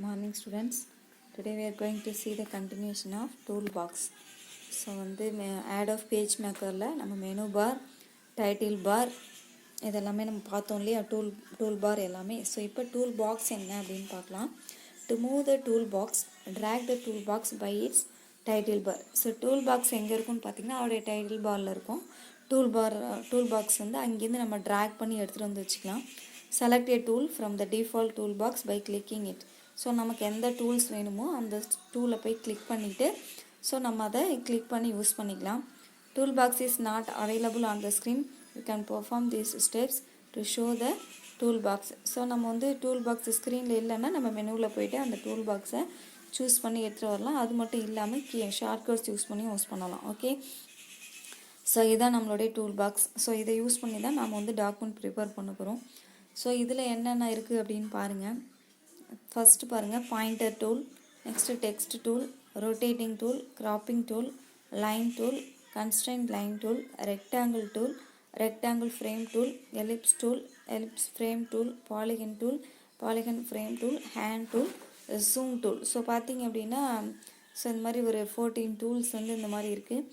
Morning students. Today we are going to see the continuation of toolbox. So add of page maker la நம்ம menu bar, title bar இதெல்லாமே நம்ம பார்த்தோம் இல்லையா tool bar எல்லாமே. So இப்போ toolbox என்ன அப்படின்னு பார்க்கலாம். To move the toolbox, drag the toolbox by its title bar. So toolbox எங்க இருக்குன்னு பார்த்தீங்கன்னா அவருடைய title barல இருக்கும். toolbox அங்கிருந்து நம்ம drag பண்ணி எடுத்துட்டு வந்து வச்சுக்கலாம். Select a tool from the default toolbox by clicking it. So நமக்கு எந்த டூல்ஸ் வேணுமோ அந்த டூலை போய் கிளிக் பண்ணிவிட்டு ஸோ நம்ம அதை கிளிக் பண்ணி யூஸ் பண்ணிக்கலாம். Tool box is not available on the screen. You can perform these steps to show the tool box. So நம்ம டூல் பாக்ஸ் ஸ்க்ரீனில் இல்லைன்னா நம்ம மெனுவில் போய்ட்டு அந்த டூல் பாக்ஸை சூஸ் பண்ணி எடுத்துகிட்டு வரலாம். அது மட்டும் இல்லாமல் ஷார்ட்கட்ஸ் யூஸ் பண்ணலாம். ஓகே, ஸோ இதுதான் நம்மளுடைய டூல் பாக்ஸ். ஸோ இதை யூஸ் பண்ணி தான் நம்ம டாக்குமெண்ட் ப்ரிப்பேர் பண்ண போகிறோம். ஸோ இதில் என்னென்ன இருக்குது அப்படின்னு பாருங்கள். ஃபஸ்ட்டு பாருங்கள், pointer tool, next text tool, rotating tool, cropping tool, line tool, constraint line tool, rectangle tool, rectangle frame tool, ellipse tool, ellipse frame tool, polygon tool, polygon frame tool, hand tool, zoom tool. So பார்த்திங்க அப்படின்னா so இந்த மாதிரி ஒரு 14 tools இந்த மாதிரி இருக்குது.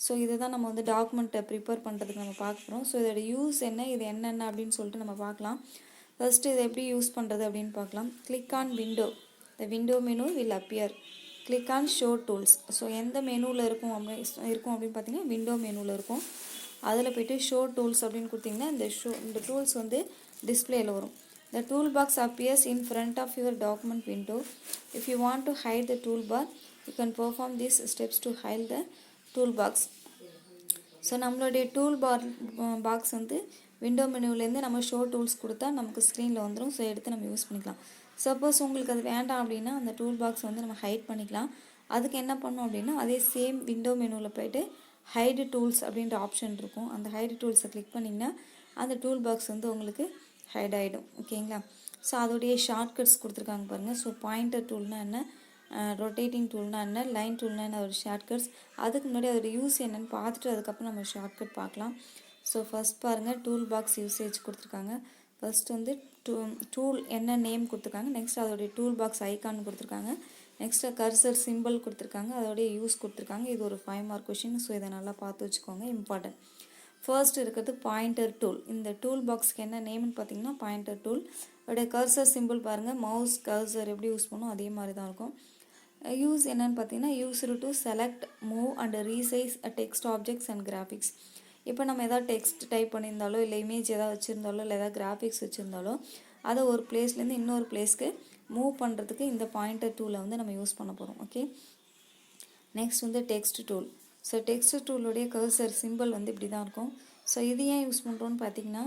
So இதை தான் நம்ம டாக்குமெண்ட்டை ப்ரிப்பேர் பண்ணுறதுக்கு நம்ம பார்க்க போகிறோம். ஸோ இதோட யூஸ் என்ன, இது என்னென்ன அப்படின்னு சொல்லிட்டு நம்ம பார்க்கலாம். ஃபஸ்ட்டு இதை எப்படி யூஸ் பண்ணுறது அப்படின்னு பார்க்கலாம். Click on window, the window menu will appear. Click on show tools. So எந்த மெனுவில் இருக்கும் அப்படின்னு பார்த்தீங்கன்னா விண்டோ மெனுவில் இருக்கும். அதில் போய்ட்டு ஷோ டூல்ஸ் அப்படின்னு கொடுத்திங்கன்னா இந்த டூல்ஸ் டிஸ்பிளேயில் வரும். The toolbox appears in front of your document window. If you want to hide the toolbar, you can perform these steps to hide the toolbox. So நம்மளுடைய பாக்ஸ் விண்டோ மெனுவிலேருந்து நம்ம show tools கொடுத்தா நமக்கு ஸ்க்ரீனில் வந்துடும். So எடுத்து நம்ம use பண்ணிக்கலாம். Suppose உங்களுக்கு அது வேண்டாம் அப்படின்னா அந்த டூல் பாக்ஸ் நம்ம ஹைட் பண்ணிக்கலாம். அதுக்கு என்ன பண்ணோம் அப்படின்னா அதே சேம் விண்டோ மெனுவில் போய்ட்டு ஹைடு டூல்ஸ் அப்படின்ற ஆப்ஷன் இருக்கும். அந்த ஹைடு டூல்ஸை கிளிக் பண்ணிங்கன்னா அந்த டூல் பாக்ஸ் உங்களுக்கு ஹைட் ஆகிடும். ஓகேங்களா? ஸோ அதோடைய ஷார்ட்கட்ஸ் கொடுத்துருக்காங்க பாருங்கள். ஸோ பாயிண்டர் டூல்னால் என்ன, ரொட்டேட்டிங் டூல்னால் என்ன, லைன் டூல்னால் என்ன, ஒரு ஷார்ட்கட்ஸ். அதுக்கு முன்னாடி அதோட யூஸ் என்னென்னு பார்த்துட்டு அதுக்கப்புறம் நம்ம ஷார்ட்கட் பார்க்கலாம். ஸோ ஃபஸ்ட் பாருங்கள், டூல் பாக்ஸ் யூசேஜ் கொடுத்துருக்காங்க. ஃபஸ்ட் டூல் என்ன நேம் கொடுத்துருக்காங்க. நெக்ஸ்ட் அதோடைய டூல் பாக்ஸ் ஐக்கான் கொடுத்துருக்காங்க. நெக்ஸ்ட்டு கர்சர் சிம்பிள் கொடுத்துருக்காங்க. அதோடைய யூஸ் கொடுத்துருக்காங்க. இது ஒரு 5 மார்க் கொஷின். ஸோ இதை நல்லா பார்த்து வச்சுக்கோங்க, இம்பார்ட்டன்ட். ஃபர்ஸ்ட் இருக்கிறது பாயிண்டர் டூல். இந்த டூல் பாக்ஸ்க்கு என்ன நேம்னு பார்த்தீங்கன்னா பாயிண்டர் டூல். அதோடைய கர்சர் சிம்பிள் பாருங்கள், மவுஸ் கர்சர் எப்படி யூஸ் பண்ணணும் அதே மாதிரி தான் இருக்கும். யூஸ் என்னன்னு பார்த்தீங்கன்னா used to select, move and resize text objects and graphics. இப்போ நம்ம எதாவது டெக்ஸ்ட் டைப் பண்ணியிருந்தாலோ இல்லை இமேஜ் எதாவது வச்சுருந்தாலோ இல்லை எதாவது கிராஃபிக்ஸ் வச்சுருந்தாலோ அதை ஒரு பிளேஸ்லேருந்து இன்னொரு பிளேஸ்க்கு மூவ் பண்ணுறதுக்கு இந்த பாயிண்டர் டூலை நம்ம யூஸ் பண்ண போகிறோம். Okay, next text tool. So text டூலுடைய கர்சர் சிம்பிள் இப்படி தான் இருக்கும். ஸோ இது ஏன் யூஸ் பண்ணுறோன்னு பார்த்தீங்கன்னா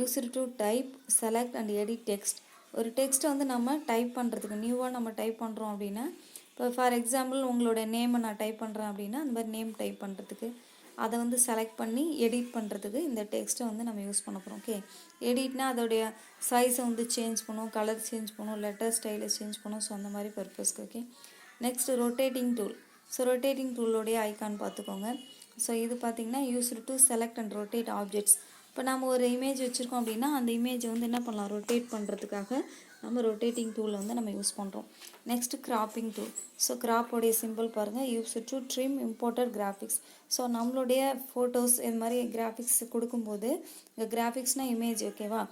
used to type, select and edit text. ஒரு டெக்ஸ்ட்டை நம்ம டைப் பண்ணுறதுக்கு நியூவாக நம்ம டைப் பண்ணுறோம் அப்படின்னா, இப்போ ஃபார் எக்ஸாம்பிள் உங்களோட நேமை நான் டைப் பண்ணுறேன் அப்படின்னா அந்த மாதிரி நேம் டைப் பண்ணுறதுக்கு அதை செலக்ட் பண்ணி எடிட் பண்ணுறதுக்கு இந்த டெக்ஸ்ட்டை நம்ம யூஸ் பண்ண போகிறோம். ஓகே, எடிட்னால் அதோடைய சைஸை சேஞ்ச் பண்ணும், கலர் சேஞ்ச் பண்ணும், லெட்டர் ஸ்டைலை சேஞ்ச் பண்ணும். ஸோ அந்த மாதிரி பர்பஸ்க்கு. Okay, next rotating tool. So rotating டூலோடைய ஐக்கான் பார்த்துக்கோங்க. ஸோ இது பார்த்திங்கன்னா used to select and rotate objects. இப்போ நம்ம ஒரு இமேஜ் வச்சுருக்கோம் அப்படின்னா அந்த இமேஜை என்ன பண்ணலாம், ரொட்டேட் பண்ணுறதுக்காக நம்ம ரொட்டேட்டிங் டூலை நம்ம யூஸ் பண்ணுறோம். Next cropping tool. ஸோ கிராப்போடைய சிம்பிள் பாருங்கள், used to trim imported graphics. So நம்மளுடைய ஃபோட்டோஸ் இது மாதிரி கிராஃபிக்ஸ் கொடுக்கும்போது இந்த கிராஃபிக்ஸ்னால் இமேஜ், ஓகேவா,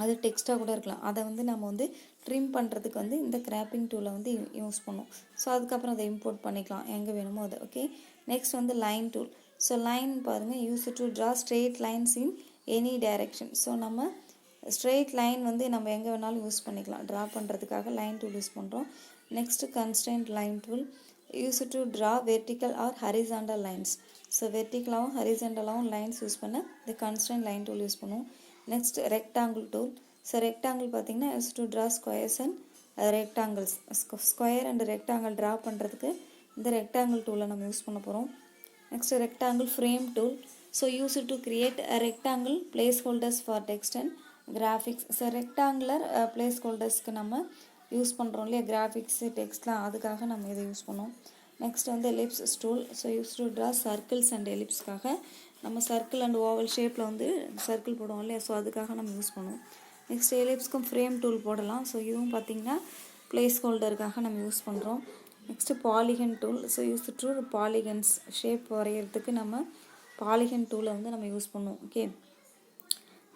அது டெக்ஸ்ட்டாக கூட இருக்கலாம். அதை நம்ம ட்ரிம் பண்ணுறதுக்கு இந்த கிராப்பிங் டூலை யூஸ் பண்ணும். ஸோ அதுக்கப்புறம் அதை இம்போர்ட் பண்ணிக்கலாம் எங்கே வேணுமோ அது. Okay, next line tool. So line பாருங்கள், use to draw straight lines in any direction. So நம்ம ஸ்ட்ரெயிட் லைன் நம்ம எங்கே வேணாலும் யூஸ் பண்ணிக்கலாம். ட்ரா பண்ணுறதுக்காக லைன் டூல் யூஸ் பண்ணுறோம். Next constraint line tool. Use to draw vertical or horizontal lines. So வெர்டிக்கலாகவும் ஹரிசாண்டலாகவும் லைன்ஸ் யூஸ் பண்ண இந்த கன்ஸ்ட்ரெயின்ட் லைன் டூல் யூஸ் பண்ணுவோம். Next rectangle tool. So rectangle பார்த்திங்கன்னா use to draw squares and rectangles. Square and rectangle draw பண்ணுறதுக்கு இந்த rectangle டூலை நம்ம யூஸ் பண்ண போகிறோம். Next rectangle frame tool. So use to create rectangle place holders for text and graphics. So rectangular பிளேஸ் ஹோல்டர்ஸ்க்கு நம்ம யூஸ் பண்ணுறோம் இல்லையா, கிராஃபிக்ஸு டெக்ஸ்ட்லாம், அதுக்காக நம்ம இதை யூஸ் பண்ணுவோம். Next ellipse tool. So use to draw circles and எலிப்ஸ்க்காக நம்ம சர்க்கிள் அண்ட் ஓவல் ஷேப்பில் சர்க்கிள் போடுவோம் இல்லையா, ஸோ அதுக்காக நம்ம யூஸ் பண்ணுவோம். நெக்ஸ்ட் எலிப்ஸ்க்கும் ஃப்ரேம் டூல் போடலாம். ஸோ இதுவும் பார்த்திங்கன்னா பிளேஸ் ஹோல்டருக்காக நம்ம யூஸ் பண்ணுறோம். Next polygon tool. So use to polygons shape வரைகிறதுக்கு நம்ம பாலிகன் டூலை வந்து நம்ம யூஸ் பண்ணுவோம். Okay.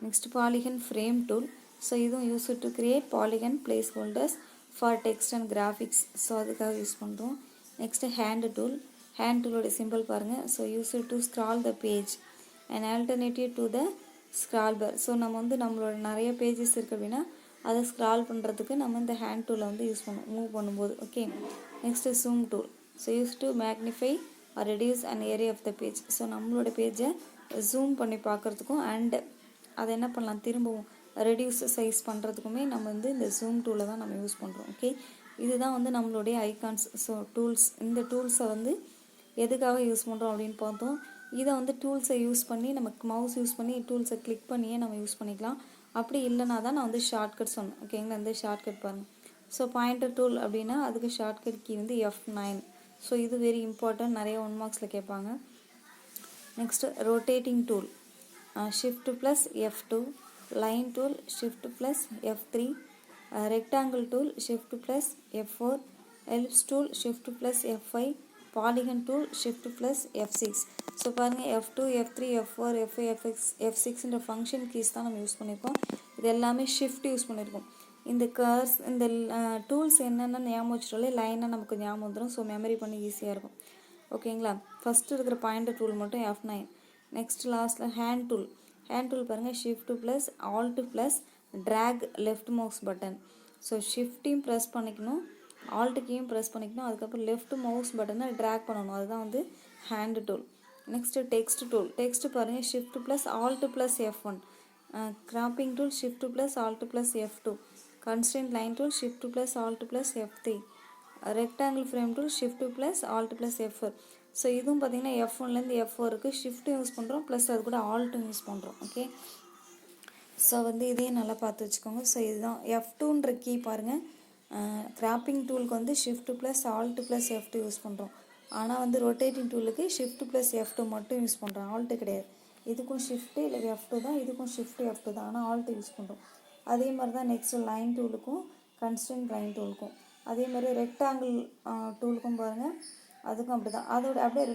Next polygon frame tool. So இதுவும் use to create polygon place holders for text and graphics. So அதுக்காக யூஸ் பண்ணுறோம். Next hand tool. ஹேண்ட் டூலோட சிம்பிள் பாருங்கள். So use to scroll the page and alternative to the scroll bar. So நம்ம வந்து நம்மளோட நிறைய pages இருக்குது அப்படின்னா அதை ஸ்க்ரால் பண்ணுறதுக்கு நம்ம இந்த ஹேண்ட் டூலை வந்து யூஸ் பண்ணுவோம் மூவ் பண்ணும்போது. Okay. Next zoom tool. So use to magnify or reduce and area of the page. So நம்மளோட பேஜை ஜூம் பண்ணி பார்க்குறதுக்கும் அண்ட் அதை என்ன பண்ணலாம் திரும்பவும் ரெடியூஸ் சைஸ் பண்ணுறதுக்குமே நம்ம வந்து இந்த ஜூம் டூலை தான் நம்ம யூஸ் பண்ணுறோம். ஓகே. இதுதான் வந்து நம்மளுடைய ஐகான்ஸ். So tools. இந்த டூல்ஸை வந்து எதுக்காக யூஸ் பண்ணுறோம் அப்படின்னு பார்த்தோம். இதை வந்து டூல்ஸை யூஸ் பண்ணி நமக்கு மவுஸ் யூஸ் பண்ணி டூல்ஸை கிளிக் பண்ணியே நம்ம யூஸ் பண்ணிக்கலாம். அப்படி இல்லைனா தான் நான் வந்து ஷார்ட்கட் சொன்னேன். ஓகேங்களா. இந்த ஷார்ட்கட் பாருங்கள். ஸோ பாயிண்டர் டூல் அப்படின்னா அதுக்கு ஷார்ட்கட் கீ வந்து F9. ஸோ இது வெரி இம்பார்ட்டன்ட், நிறைய 1 மார்க்ஸில் கேட்பாங்க. Next rotating tool. Shift plus F2. Line tool shift plus F3. Rectangle tool shift plus F4. Ellipse tool shift plus F5. Polygon tool shift plus F6. So பாருங்கள் F2, F3, F4, F5, F6ன்ற function keys தான் நம்ம use பண்ணியிருக்கோம். இது எல்லாமே shift use பண்ணியிருக்கோம். இந்த கர்ஸ் இந்த tools என்னென்ன ஞாபகம் வச்சுட்டாலே லைனாக நமக்கு ஞாபகம் வந்துடும். ஸோ மெமரி பண்ணி ஈஸியாக இருக்கும். ஓகேங்களா. ஃபஸ்ட்டு இருக்கிற பாயிண்டர் டூல் மட்டும் F9. நெக்ஸ்ட் லாஸ்ட்டில் ஹேண்ட் டூல். ஹேண்ட் டூல் பாருங்கள் shift plus alt plus drag left mouse button. So ஷிஃப்ட்டையும் ப்ரெஸ் பண்ணிக்கணும், ஆல்ட்டுக்கையும் ப்ரெஸ் பண்ணிக்கணும், அதுக்கப்புறம் லெஃப்ட் மவுஸ் பட்டனை ட்ராக் பண்ணணும். அதுதான் வந்து hand tool. Next text tool. Text பாருங்கள் shift plus alt plus F1. Cropping tool shift plus alt plus F2. Constant line tool shift plus alt plus F3. Rectangle frame tool shift plus alt plus F4. So இதுவும் பார்த்திங்கன்னா F1லேருந்து F4க்கு ஷிஃப்ட்டும் use பண்ணுறோம் plus அது கூட ஆல்ட்டும் use பண்ணுறோம். Okay. So வந்து இதையும் நல்லா பார்த்து வச்சுக்கோங்க. ஸோ இதுதான் F2ன்ற கீ பாருங்கள். கிராப்பிங் டூலுக்கு வந்து shift plus alt plus F2 use பண்ணுறோம். ஆனால் வந்து ரொட்டேட்டிங் டூலுக்கு ஷிஃப்ட் ப்ளஸ் F2 மட்டும் யூஸ் பண்ணுறோம், ஆல்ட்டு கிடையாது. இதுக்கும் ஷிஃப்ட்டு இல்லை F2 தான், இதுக்கும் ஷிஃப்ட் F2 தான், ஆனால் ஆல்ட்டு யூஸ் பண்ணுறோம். அதே மாதிரி தான் நெக்ஸ்ட்டு லைன் டூலுக்கும் கன்ஸ்டன்ட் லைன் டூலுக்கும் அதே மாதிரி ரெக்டாங்கிள் டூலுக்கும் பாருங்கள் அதுக்கும் அப்படி தான். அதோட அப்படியே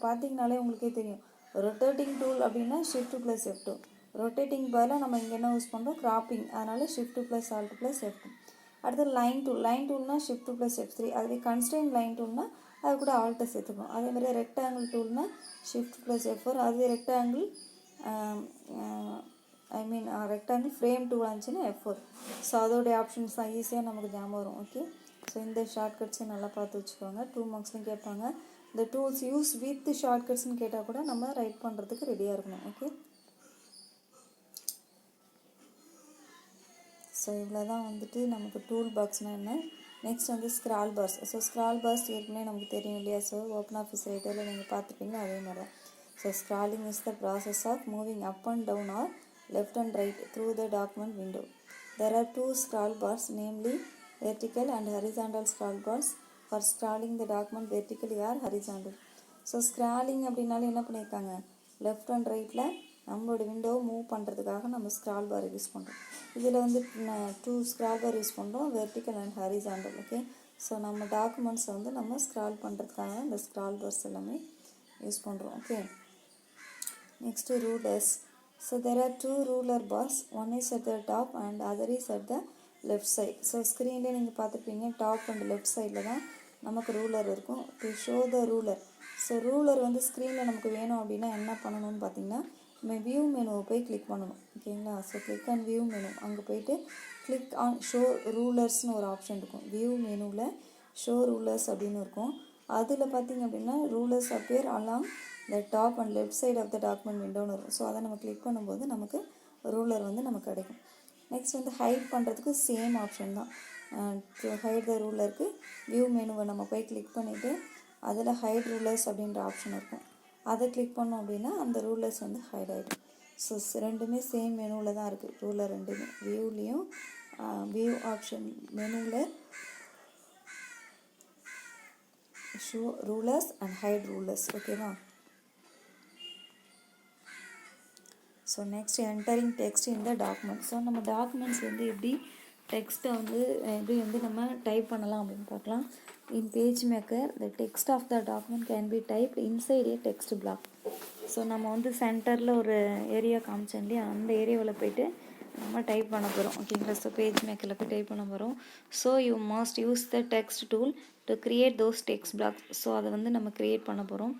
பார்த்தீங்கனாலே உங்களுக்கே தெரியும். ரொட்டேட்டிங் டூல் அப்படின்னா ஷிஃப்ட் ப்ளஸ் F2. ரொட்டேட்டிங் பதிலாக நம்ம இங்கே என்ன யூஸ் பண்ணுறோம் கிராப்பிங், அதனால் shift plus alt plus F2. அடுத்து லைன் டூல். லைன் டூல்னா ஷிஃப்ட் ப்ளஸ் F3. அதுவே கன்ஸ்டன்ட் லைன் டூல்னா அது கூட ஆல்ட்டை சேர்த்துக்கணும். அதே மாதிரி ரெக்டாங்கிள் டூல்னா ஷிஃப்ட் ப்ளஸ் F4. அதுவே ரெக்டாங்கிள் ரெக்டாங்கிள் ஃப்ரேம் டூல் இருந்துச்சுன்னா F4. ஸோ அதோடைய ஆப்ஷன்ஸ் தான் ஈஸியாக நமக்கு ஞாபகம் வரும். ஓகே. ஸோ இந்த ஷார்ட்கட்ஸையும் நல்லா பார்த்து வச்சுக்கோங்க. 2 மார்க்ஸ்லையும் கேட்பாங்க. இந்த டூல்ஸ் யூஸ் வித் ஷார்ட்கட்ஸ்னு கேட்டால் கூட நம்ம ரைட் பண்ணுறதுக்கு ரெடியாக இருக்கணும். ஓகே. ஸோ இவ்வளோ தான் வந்துட்டு நமக்கு டூல் பாக்ஸ்னால் என்ன. நெக்ஸ்ட் வந்து scroll bars. So scroll bars ஏற்கனவே நமக்கு தெரியும் இல்லையா. ஸோ ஓப்பன் ஆஃபீஸ் ரைட்டரில் நீங்கள் பார்த்துருப்பீங்க அதே மாதிரி தான். So scrolling is the process of moving up and down or left and right through the document window. There are 2 scroll bars, namely vertical and horizontal scroll bars for scrolling the document vertically or horizontal. So scrolling அப்படின்னாலே என்ன பண்ணியிருக்காங்க, left and ரைட்டில் நம்மளோட விண்டோவை move பண்ணுறதுக்காக நம்ம scroll பார் use பண்ணுறோம். இதில் வந்து 2 ஸ்க்ரால் பார் யூஸ் பண்ணுறோம், vertical and horizontal. Okay. So நம்ம டாக்குமெண்ட்ஸை வந்து நம்ம ஸ்க்ரால் பண்ணுறதுக்காக இந்த ஸ்க்ரால் பார்ஸ் எல்லாமே யூஸ் பண்ணுறோம். Okay. Next rulers. So there are 2 ruler bars, one is at the top and other is at the left side. So ஸ்க்ரீனில் நீங்கள் பார்த்துருப்பீங்க டாப் அண்ட் லெஃப்ட் சைடில் தான் நமக்கு ரூலர் இருக்கும். To show the ruler. So ruler வந்து ஸ்க்ரீனில் நமக்கு வேணும் அப்படின்னா என்ன பண்ணணும்னு பார்த்தீங்கன்னா நம்ம வியூ மெனுவை போய் கிளிக் பண்ணணும். ஓகேங்களா. So click on view menu. அங்கே போயிட்டு கிளிக் ஆன் ஷோ ரூலர்ஸ்னு ஒரு ஆப்ஷன் இருக்கும். வியூ மெனுவில் ஷோ ரூலர்ஸ் அப்படின்னு இருக்கும். அதில் பார்த்திங்க அப்படின்னா rulers appear along the top and left side of the document window வரும். ஸோ அதை நம்ம கிளிக் பண்ணும்போது நமக்கு ரூலர் வந்து நமக்கு கிடைக்கும். நெக்ஸ்ட் வந்து ஹைட் பண்ணுறதுக்கு சேம் ஆப்ஷன் தான். டு ஹைட் த ரூலருக்கு வியூ மெனுவை நம்ம போய் கிளிக் பண்ணிவிட்டு அதில் ஹைட் ரூலர்ஸ் அப்படின்ற ஆப்ஷன் இருக்கும். அதை கிளிக் பண்ணோம் அப்படின்னா அந்த ரூலர்ஸ் வந்து ஹைட் ஆகிடும். ஸோ ரெண்டுமே சேம் மெனுவில் தான் இருக்குது. ரூலர் ரெண்டுமே வியூலேயும் வியூ ஆப்ஷன் மெனுவில் show rulers and hide rulers. ஓகேவா. ஸோ நெக்ஸ்ட் என்டரிங் டெக்ஸ்ட் இந்த டாக்குமெண்ட். ஸோ நம்ம டாக்குமெண்ட்ஸ் வந்து எப்படி டெக்ஸ்ட்டை வந்து எப்படி வந்து நம்ம டைப் பண்ணலாம் அப்படின்னு பார்க்கலாம். In PageMaker the text of the document can be type inside a text block. So நம்ம வந்து சென்டரில் ஒரு ஏரியா காமிச்சோம் இல்லையா, அந்த ஏரியாவில் போய்ட்டு நம்ம டைப் பண்ண போகிறோம். ஓகேங்களா? ஸோ பேஜ் மேக்கரில் போய் டைப் பண்ண போகிறோம். So you must use the text tool to create those text blocks. So அதை வந்து நம்ம க்ரியேட் பண்ண போகிறோம்.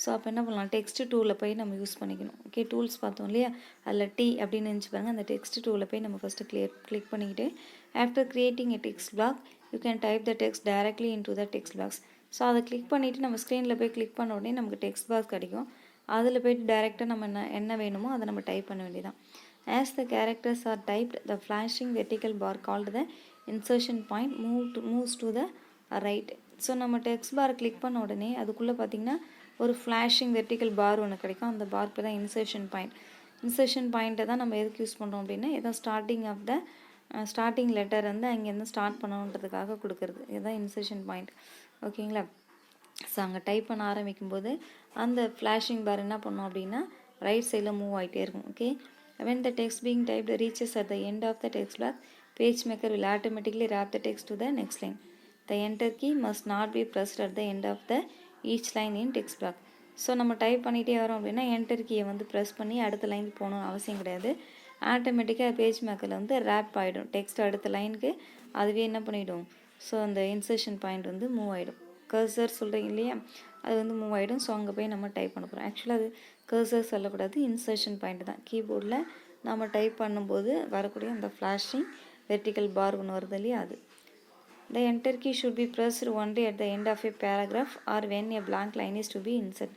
ஸோ அப்போ என்ன பண்ணலாம், டெக்ஸ்ட் டூலில் போய் நம்ம யூஸ் பண்ணிக்கணும். ஓகே, டூல்ஸ் பார்த்தோம் இல்லையா, அதில் டி அப்படின்னு நினச்சி பாருங்க. அந்த டெக்ஸ்ட் டூலில் போய் நம்ம ஃபஸ்ட்டு கிளிக் பண்ணிக்கிட்டு after creating a text black you can type the text directly in to the text box. So அதை கிளிக் பண்ணிவிட்டு நம்ம ஸ்க்ரீனில் போய் கிளிக் பண்ண உடனே நமக்கு டெக்ஸ்ட் பாக்ஸ் கிடைக்கும். அதில் போய்ட்டு டேரெக்டாக நம்ம என்ன வேணுமோ அதை நம்ம டைப் பண்ண வேண்டியதான். As the characters are typed, the flashing vertical bar called the insertion point moves to the right. So நம்ம டெக்ஸ்ட் பார் கிளிக் பண்ண உடனே அதுக்குள்ளே பார்த்திங்கன்னா ஒரு ஃப்ளாஷிங் வெர்டிக்கல் பார் ஒன்று கிடைக்கும். அந்த பார்க்கு தான் இன்சர்ஷன் பாயிண்ட். இன்சர்ஷன் பாயிண்ட்டை தான் நம்ம எதுக்கு யூஸ் பண்ணுறோம் அப்படின்னா, ஏதோ ஸ்டார்டிங் லெட்டர் வந்து அங்கேருந்து ஸ்டார்ட் பண்ணணுன்றதுக்காக கொடுக்குறது. இதுதான் இன்சர்ஷன் பாயிண்ட். ஓகேங்களா? ஸோ அங்கே டைப் பண்ண ஆரம்பிக்கும்போது அந்த ஃப்ளாஷிங் பார் என்ன பண்ணோம் அப்படின்னா ரைட் சைடில் மூவ் ஆகிட்டே இருக்கும். Okay, when the text being typed reaches at the end of the text block, PageMaker will automatically wrap the text to the next line. The enter key must not be pressed at the end of the each line in text block. So நம்ம type பண்ணிகிட்டே வரோம் அப்படின்னா enter கீயை வந்து press பண்ணி அடுத்த லைனுக்கு போகணும்னு அவசியம் கிடையாது. ஆட்டோமேட்டிக்காக பேஜ் மேக்கரில் வந்து ரேப் ஆகிடும். டெக்ஸ்ட் அடுத்த லைனுக்கு அதுவே என்ன பண்ணிவிடும், ஸோ அந்த இன்சர்ஷன் பாயிண்ட் வந்து மூவ் ஆகிடும். கர்சர் சொல்கிறீங்க இல்லையா, அது வந்து மூவ் ஆகிடும். ஸோ அங்கே போய் நம்ம டைப் பண்ண போகிறோம். ஆக்சுவலாக அது கர்சர் சொல்லக்கூடாது, இன்சர்ஷன் பாயிண்ட் தான். கீபோர்டில் நம்ம டைப் பண்ணும்போது வரக்கூடிய அந்த ஃப்ளாஷிங் வெர்டிக்கல் பார் ஒன்று வருது இல்லையா, அது. The enter key should be pressed only at the end of a paragraph or when a blank line is to be inserted.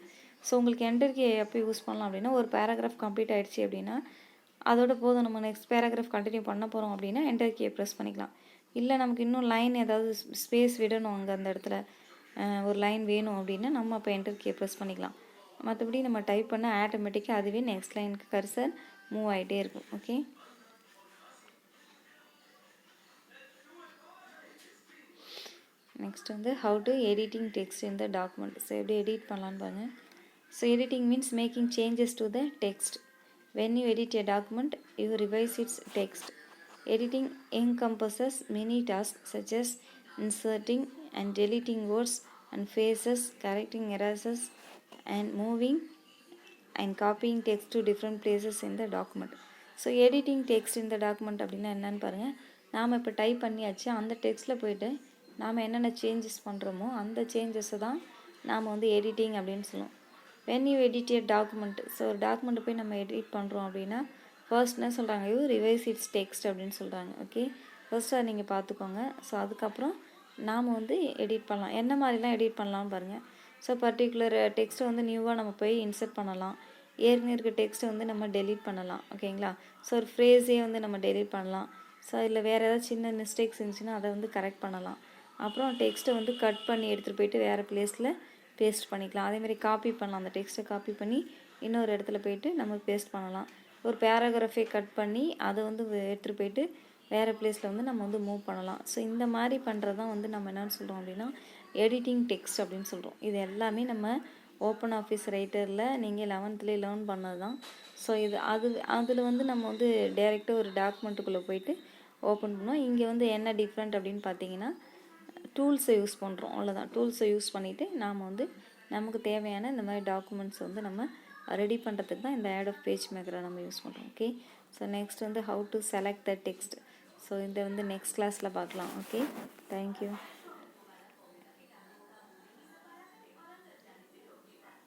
So உங்களுக்கு என்டர் கீயை எப்போ யூஸ் பண்ணலாம் அப்படின்னா, ஒரு பேராகிராஃப் கம்ப்ளீட் ஆகிடுச்சு அப்படின்னா அதோட போதும், நம்ம நெக்ஸ்ட் பேராகிராஃப் கண்டினியூ பண்ண போகிறோம் அப்படின்னா என்டர் கீயை ப்ரெஸ் பண்ணிக்கலாம். இல்லை நமக்கு இன்னும் லைன் ஏதாவது ஸ்பேஸ் விடணும், அங்கே அந்த இடத்துல ஒரு லைன் வேணும் அப்படின்னா நம்ம அப்போ என்டர் கீயை ப்ரெஸ் பண்ணிக்கலாம். மற்றபடி நம்ம டைப் பண்ண ஆட்டோமேட்டிக்காக அதுவே நெக்ஸ்ட் லைனுக்கு கர்சர் மூவ் ஆகிட்டே இருக்கும். ஓகே, நெக்ஸ்ட் வந்து how to editing text in the document. So எப்படி எடிட் பண்ணலான்னு பாருங்கள். So editing means making changes to the text. When you edit a document, you revise its text. Editing encompasses many tasks such as inserting and deleting words and phrases, correcting errors, and moving and copying text to different places in the document. So editing text இந்த document அப்படின்னா என்னென்னு பாருங்கள். நாம் இப்போ type பண்ணியாச்சு, அந்த டெக்ஸ்ட்டில் போய்ட்டு நாம் என்னென்ன சேஞ்சஸ் பண்ணுறோமோ அந்த சேஞ்சஸை தான் நாம் வந்து எடிட்டிங் அப்படின்னு சொல்லுவோம். when you edit a document, so ஒரு டாக்குமெண்ட்டை போய் நம்ம எடிட் பண்ணுறோம் அப்படின்னா ஃபர்ஸ்ட் என்ன சொல்கிறாங்க, யூ ரிவைஸ் இட்ஸ் டெக்ஸ்ட் அப்படின்னு சொல்கிறாங்க. ஓகே, ஃபர்ஸ்ட் அதை நீங்கள் பார்த்துக்கோங்க. ஸோ அதுக்கப்புறம் நாம் வந்து எடிட் பண்ணலாம். என்ன மாதிரிலாம் எடிட் பண்ணலாம்னு பாருங்கள். ஸோ பர்டிகுலர் டெக்ஸ்ட்டை வந்து நியூவாக நம்ம போய் இன்சர்ட் பண்ணலாம். ஏற்கனவே இருக்க டெக்ஸ்ட்டை வந்து நம்ம டெலீட் பண்ணலாம். ஓகேங்களா? ஸோ ஒரு ஃப்ரேஸே வந்து நம்ம டெலீட் பண்ணலாம். ஸோ இதில் வேறு ஏதாவது சின்ன மிஸ்டேக்ஸ் இருந்துச்சுன்னா அதை வந்து கரெக்ட் பண்ணலாம். அப்புறம் டெக்ஸ்ட்டை வந்து கட் பண்ணி எடுத்துகிட்டு போயிட்டு வேறு பிளேஸில் பேஸ்ட் பண்ணிக்கலாம். அதேமாதிரி காப்பி பண்ணலாம். அந்த டெக்ஸ்ட்டை காப்பி பண்ணி இன்னொரு இடத்துல போய்ட்டு நம்ம பேஸ்ட் பண்ணலாம். ஒரு பேராகிராஃபை கட் பண்ணி அதை வந்து எடுத்துகிட்டு போயிட்டு வேறு பிளேஸில் வந்து நம்ம வந்து மூவ் பண்ணலாம். ஸோ இந்த மாதிரி பண்ணுறது தான் வந்து நம்ம என்னென்னு சொல்கிறோம் அப்படின்னா எடிட்டிங் டெக்ஸ்ட் அப்படின்னு சொல்கிறோம். இது எல்லாமே நம்ம ஓப்பன் ஆஃபீஸ் ரைட்டரில் நீங்கள் 11th லேர்ன் பண்ணது தான். ஸோ இது அதில் வந்து நம்ம வந்து டைரெக்டாக ஒரு டாக்குமெண்ட்டுக்குள்ளே போயிட்டு ஓப்பன் பண்ணோம். இங்கே வந்து என்ன டிஃப்ரெண்ட் அப்படின்னு பார்த்தீங்கன்னா டூல்ஸை யூஸ் பண்ணுறோம், அவ்வளோதான். டூல்ஸை யூஸ் பண்ணிவிட்டு நாம் வந்து நமக்கு தேவையான இந்த மாதிரி டாக்குமெண்ட்ஸ் வந்து நம்ம ரெடி பண்ணுறதுக்கு தான் இந்த ஆட் ஆஃப் பேஜ் மேக்கரை நம்ம யூஸ் பண்ணுறோம். ஓகே, ஸோ நெக்ஸ்ட் வந்து how to select the text. So இதை வந்து நெக்ஸ்ட் கிளாஸில் பார்க்கலாம். Okay, thank you.